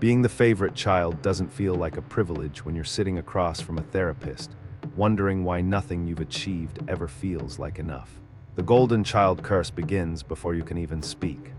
Being the favorite child doesn't feel like a privilege when you're sitting across from a therapist, wondering why nothing you've achieved ever feels like enough. The golden child curse begins before you can even speak.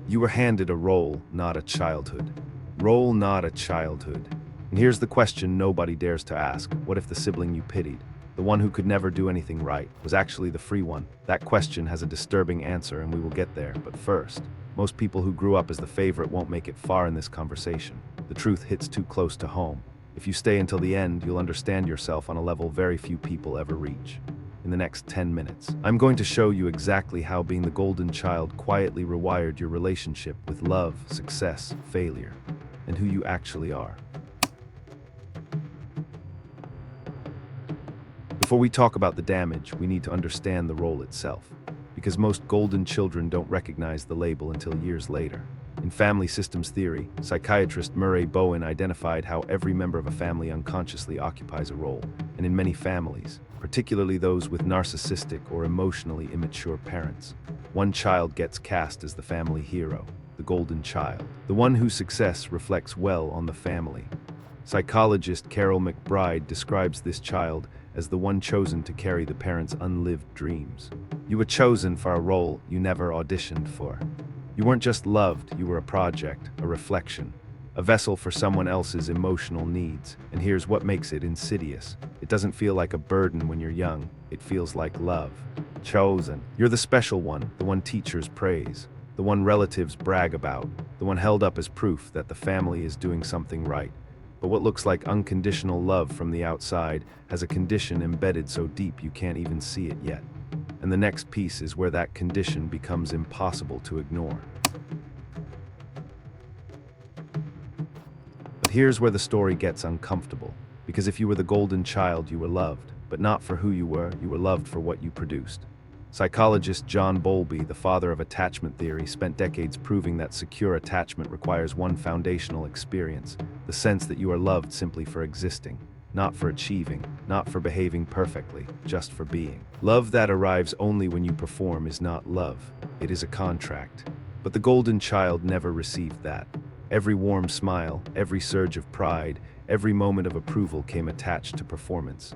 You were handed a role, not a childhood. Role, not a childhood. And here's the question nobody dares to ask. What if the sibling you pitied, the one who could never do anything right, was actually the free one? That question has a disturbing answer, and we will get there. But first, most people who grew up as the favorite won't make it far in this conversation. The truth hits too close to home. If you stay until the end, you'll understand yourself on a level very few people ever reach. In the next 10 minutes, I'm going to show you exactly how being the golden child quietly rewired your relationship with love, success, failure, and who you actually are. Before we talk about the damage, we need to understand the role itself, because most golden children don't recognize the label until years later. In family systems theory, psychiatrist Murray Bowen identified how every member of a family unconsciously occupies a role, and in many families, particularly those with narcissistic or emotionally immature parents, one child gets cast as the family hero, the golden child, the one whose success reflects well on the family. Psychologist Carol McBride describes this child as the one chosen to carry the parents' unlived dreams. You were chosen for a role you never auditioned for. You weren't just loved, you were a project, a reflection, a vessel for someone else's emotional needs. And here's what makes it insidious. It doesn't feel like a burden when you're young, it feels like love. Chosen. You're the special one, the one teachers praise, the one relatives brag about, the one held up as proof that the family is doing something right. But what looks like unconditional love from the outside has a condition embedded so deep you can't even see it yet. And the next piece is where that condition becomes impossible to ignore. But here's where the story gets uncomfortable. Because if you were the golden child, you were loved, but not for who you were loved for what you produced. Psychologist John Bowlby, the father of attachment theory, spent decades proving that secure attachment requires one foundational experience, the sense that you are loved simply for existing, not for achieving, not for behaving perfectly, just for being. Love that arrives only when you perform is not love, it is a contract. But the golden child never received that. Every warm smile, every surge of pride, every moment of approval came attached to performance.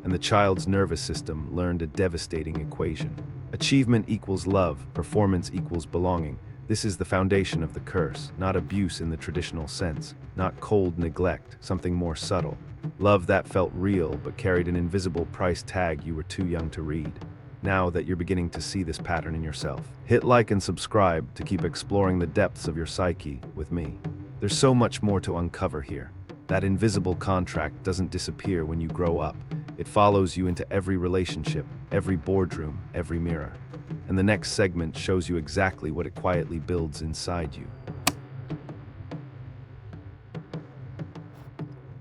And the child's nervous system learned a devastating equation. Achievement equals love, performance equals belonging. This is the foundation of the curse, not abuse in the traditional sense, not cold neglect, something more subtle. Love that felt real but carried an invisible price tag you were too young to read. Now that you're beginning to see this pattern in yourself, hit like and subscribe to keep exploring the depths of your psyche with me. There's so much more to uncover here. That invisible contract doesn't disappear when you grow up. It follows you into every relationship, every boardroom, every mirror. And the next segment shows you exactly what it quietly builds inside you.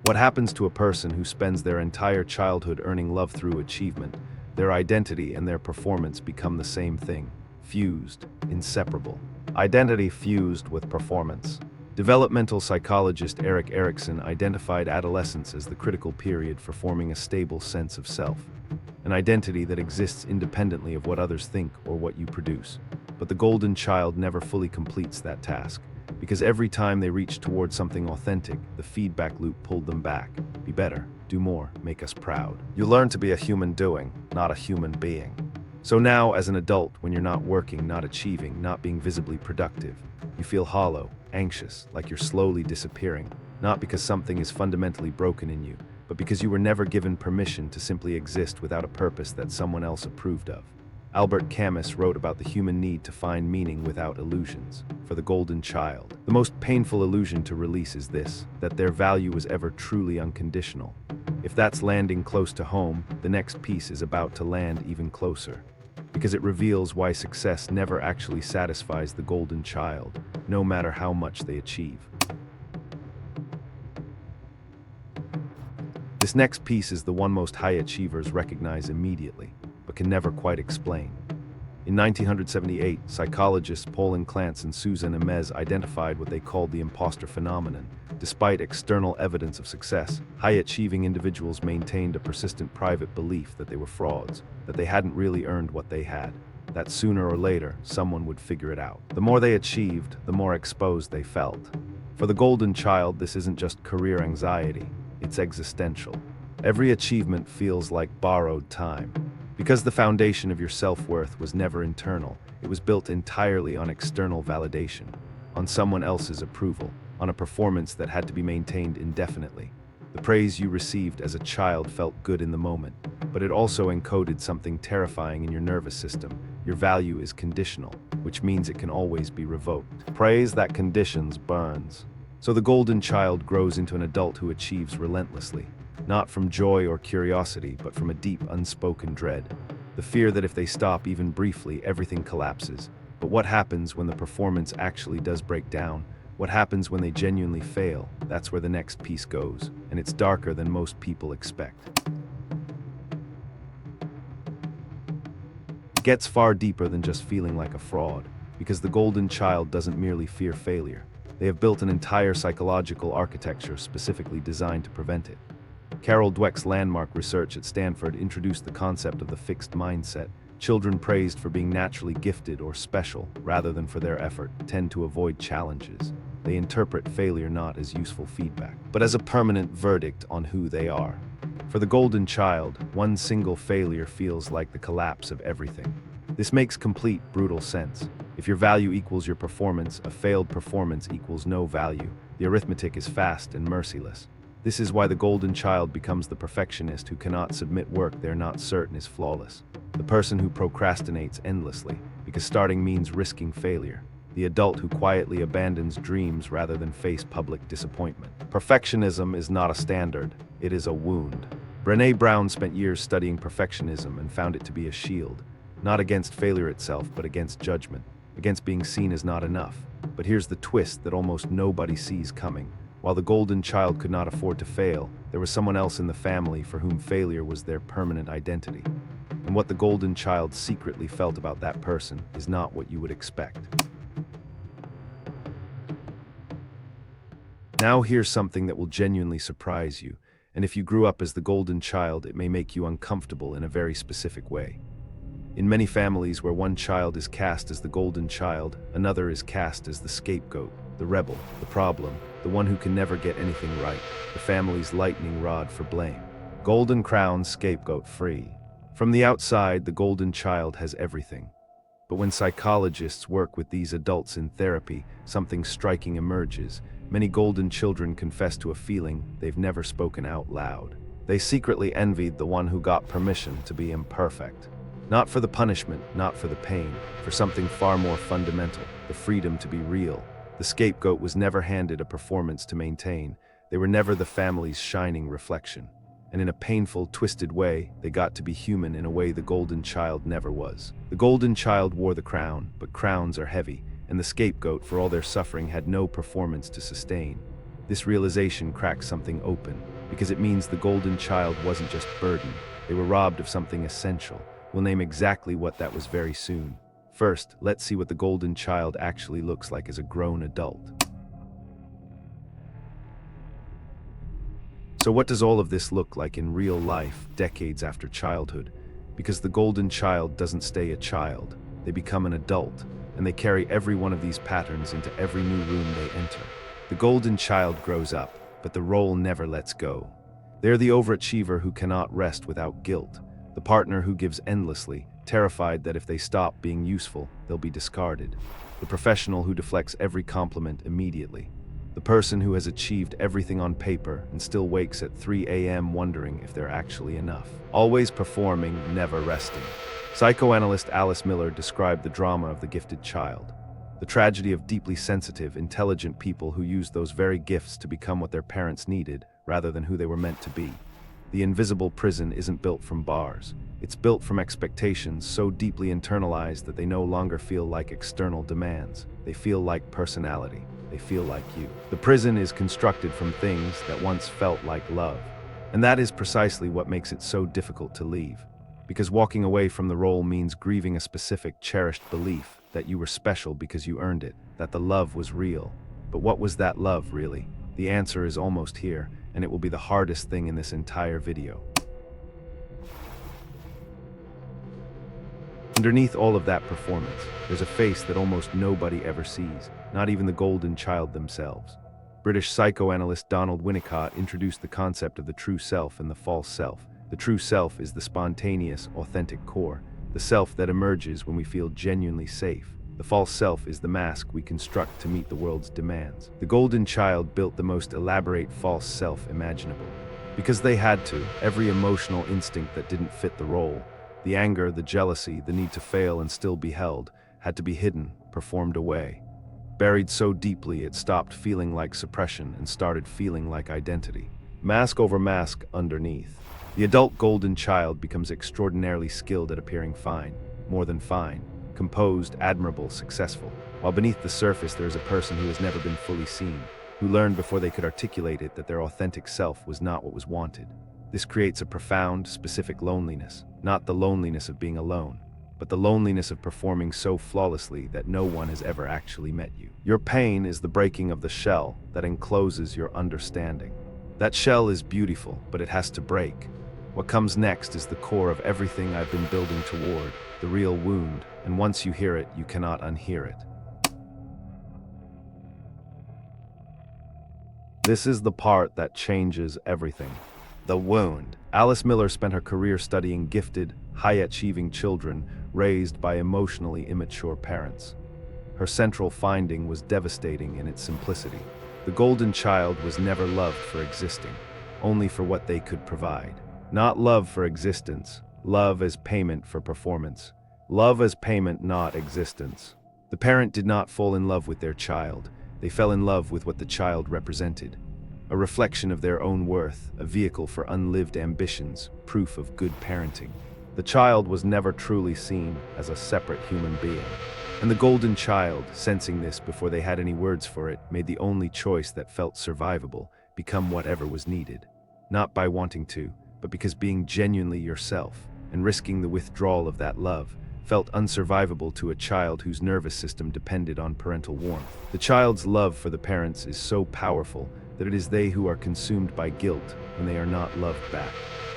What happens to a person who spends their entire childhood earning love through achievement? Their identity and their performance become the same thing, fused, inseparable. Identity fused with performance. Developmental psychologist Erik Erikson identified adolescence as the critical period for forming a stable sense of self, an identity that exists independently of what others think or what you produce. But the golden child never fully completes that task, because every time they reach toward something authentic, the feedback loop pulled them back. Be better, do more, make us proud. You learn to be a human doing, not a human being. So now, as an adult, when you're not working, not achieving, not being visibly productive, you feel hollow, anxious, like you're slowly disappearing, not because something is fundamentally broken in you, but because you were never given permission to simply exist without a purpose that someone else approved of. Albert Camus wrote about the human need to find meaning without illusions. For the golden child, the most painful illusion to release is this, that their value was ever truly unconditional. If that's landing close to home, the next piece is about to land even closer, because it reveals why success never actually satisfies the golden child, no matter how much they achieve. This next piece is the one most high achievers recognize immediately, but can never quite explain. In 1978, psychologists Paulin Clance and Susan Emez identified what they called the imposter phenomenon. Despite external evidence of success, high-achieving individuals maintained a persistent private belief that they were frauds, that they hadn't really earned what they had, that sooner or later, someone would figure it out. The more they achieved, the more exposed they felt. For the golden child, this isn't just career anxiety, it's existential. Every achievement feels like borrowed time. Because the foundation of your self-worth was never internal, it was built entirely on external validation, on someone else's approval, on a performance that had to be maintained indefinitely. The praise you received as a child felt good in the moment, but it also encoded something terrifying in your nervous system. Your value is conditional, which means it can always be revoked. Praise that conditions burns. So the golden child grows into an adult who achieves relentlessly, not from joy or curiosity, but from a deep, unspoken dread. The fear that if they stop even briefly, everything collapses. But what happens when the performance actually does break down? What happens when they genuinely fail? That's where the next piece goes, and it's darker than most people expect. It gets far deeper than just feeling like a fraud, because the golden child doesn't merely fear failure. They have built an entire psychological architecture specifically designed to prevent it. Carol Dweck's landmark research at Stanford introduced the concept of the fixed mindset. Children praised for being naturally gifted or special, rather than for their effort, tend to avoid challenges. They interpret failure not as useful feedback, but as a permanent verdict on who they are. For the golden child, one single failure feels like the collapse of everything. This makes complete, brutal sense. If your value equals your performance, a failed performance equals no value. The arithmetic is fast and merciless. This is why the golden child becomes the perfectionist who cannot submit work they're not certain is flawless. The person who procrastinates endlessly, because starting means risking failure. The adult who quietly abandons dreams rather than face public disappointment. Perfectionism is not a standard, it is a wound. Brené Brown spent years studying perfectionism and found it to be a shield, not against failure itself, but against judgment, against being seen as not enough. But here's the twist that almost nobody sees coming. While the golden child could not afford to fail, there was someone else in the family for whom failure was their permanent identity. And what the golden child secretly felt about that person is not what you would expect. Now here's something that will genuinely surprise you, and if you grew up as the golden child, it may make you uncomfortable in a very specific way. In many families where one child is cast as the golden child, another is cast as the scapegoat, the rebel, the problem, the one who can never get anything right, the family's lightning rod for blame. Golden crown, scapegoat free. From the outside, the golden child has everything. But when psychologists work with these adults in therapy, something striking emerges. Many golden children confess to a feeling they've never spoken out loud. They secretly envied the one who got permission to be imperfect. Not for the punishment, not for the pain, for something far more fundamental, the freedom to be real. The scapegoat was never handed a performance to maintain. They were never the family's shining reflection. And in a painful, twisted way, they got to be human in a way the golden child never was. The golden child wore the crown, but crowns are heavy, and the scapegoat, for all their suffering, had no performance to sustain. This realization cracks something open, because it means the golden child wasn't just burdened. They were robbed of something essential. We'll name exactly what that was very soon. First, let's see what the golden child actually looks like as a grown adult. So what does all of this look like in real life, decades after childhood? Because the golden child doesn't stay a child. They become an adult, and they carry every one of these patterns into every new room they enter. The golden child grows up, but the role never lets go. They're the overachiever who cannot rest without guilt, the partner who gives endlessly, terrified that if they stop being useful, they'll be discarded, the professional who deflects every compliment immediately, the person who has achieved everything on paper and still wakes at 3 a.m. wondering if they're actually enough. Always performing, never resting. Psychoanalyst Alice Miller described the drama of the gifted child, the tragedy of deeply sensitive, intelligent people who use those very gifts to become what their parents needed rather than who they were meant to be. The invisible prison isn't built from bars. It's built from expectations so deeply internalized that they no longer feel like external demands. They feel like personality. They feel like you. The prison is constructed from things that once felt like love. And that is precisely what makes it so difficult to leave. Because walking away from the role means grieving a specific, cherished belief that you were special because you earned it, that the love was real. But what was that love, really? The answer is almost here, and it will be the hardest thing in this entire video. Underneath all of that performance, there's a face that almost nobody ever sees, not even the golden child themselves. British psychoanalyst Donald Winnicott introduced the concept of the true self and the false self. The true self is the spontaneous, authentic core, the self that emerges when we feel genuinely safe. The false self is the mask we construct to meet the world's demands. The golden child built the most elaborate false self imaginable. Because they had to, every emotional instinct that didn't fit the role, the anger, the jealousy, the need to fail and still be held, had to be hidden, performed away. Buried so deeply it stopped feeling like suppression and started feeling like identity. Mask over mask underneath. The adult golden child becomes extraordinarily skilled at appearing fine, more than fine, composed, admirable, successful. While beneath the surface there is a person who has never been fully seen, who learned before they could articulate it that their authentic self was not what was wanted. This creates a profound, specific loneliness, not the loneliness of being alone, but the loneliness of performing so flawlessly that no one has ever actually met you. Your pain is the breaking of the shell that encloses your understanding. That shell is beautiful, but it has to break. What comes next is the core of everything I've been building toward, the real wound, and once you hear it, you cannot unhear it. This is the part that changes everything. The wound. Alice Miller spent her career studying gifted, high-achieving children raised by emotionally immature parents. Her central finding was devastating in its simplicity. The golden child was never loved for existing, only for what they could provide. Not love for existence, love as payment for performance. Love as payment, not existence. The parent did not fall in love with their child. They fell in love with what the child represented. A reflection of their own worth, a vehicle for unlived ambitions, proof of good parenting. The child was never truly seen as a separate human being. And the golden child, sensing this before they had any words for it, made the only choice that felt survivable, become whatever was needed. Not by wanting to, but because being genuinely yourself, and risking the withdrawal of that love, felt unsurvivable to a child whose nervous system depended on parental warmth. The child's love for the parents is so powerful that it is they who are consumed by guilt when they are not loved back.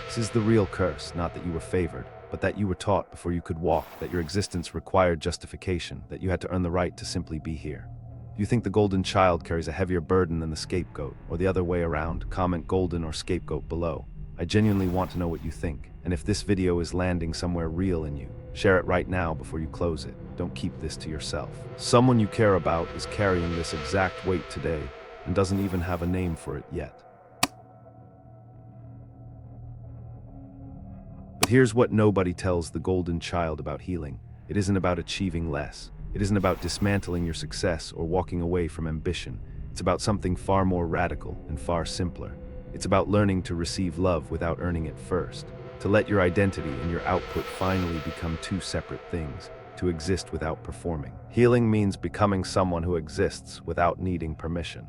This is the real curse, not that you were favored, but that you were taught before you could walk, that your existence required justification, that you had to earn the right to simply be here. Do you think the golden child carries a heavier burden than the scapegoat, or the other way around? Comment golden or scapegoat below. I genuinely want to know what you think, and if this video is landing somewhere real in you, share it right now before you close it. Don't keep this to yourself. Someone you care about is carrying this exact weight today and doesn't even have a name for it yet. But here's what nobody tells the golden child about healing. It isn't about achieving less. It isn't about dismantling your success or walking away from ambition. It's about something far more radical and far simpler. It's about learning to receive love without earning it first, to let your identity and your output finally become two separate things, to exist without performing. Healing means becoming someone who exists without needing permission.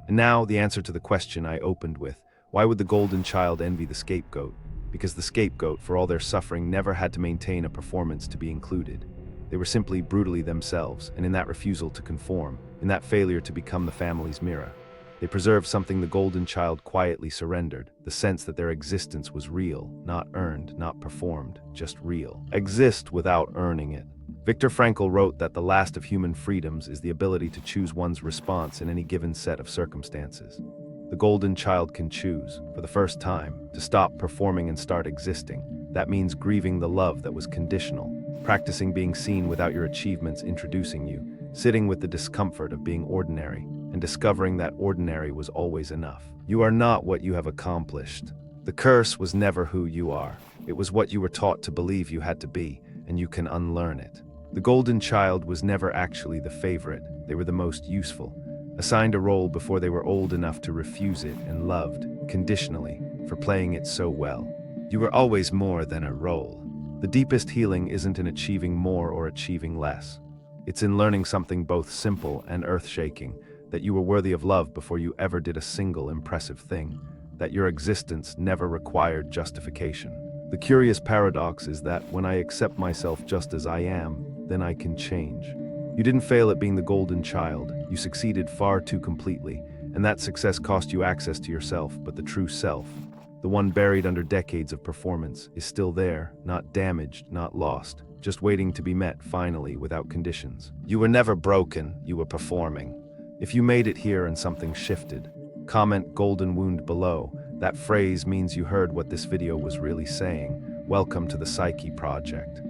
And now, the answer to the question I opened with, why would the golden child envy the scapegoat? Because the scapegoat, for all their suffering, never had to maintain a performance to be included. They were simply brutally themselves, and in that refusal to conform, in that failure to become the family's mirror, they preserved something the golden child quietly surrendered, the sense that their existence was real, not earned, not performed, just real. Exist without earning it. Viktor Frankl wrote that the last of human freedoms is the ability to choose one's response in any given set of circumstances. The golden child can choose, for the first time, to stop performing and start existing. That means grieving the love that was conditional, practicing being seen without your achievements introducing you, sitting with the discomfort of being ordinary, and discovering that ordinary was always enough. You are not what you have accomplished. The curse was never who you are. It was what you were taught to believe you had to be, and you can unlearn it. The golden child was never actually the favorite. They were the most useful, assigned a role before they were old enough to refuse it, and loved, conditionally, for playing it so well. You were always more than a role. The deepest healing isn't in achieving more or achieving less. It's in learning something both simple and earth-shaking, that you were worthy of love before you ever did a single impressive thing, that your existence never required justification. The curious paradox is that when I accept myself just as I am, then I can change. You didn't fail at being the golden child. You succeeded far too completely, and that success cost you access to yourself, but the true self, the one buried under decades of performance, is still there, not damaged, not lost, just waiting to be met finally without conditions. You were never broken, you were performing. If you made it here and something shifted, comment "golden wound" below. That phrase means you heard what this video was really saying. Welcome to the Psyche Project.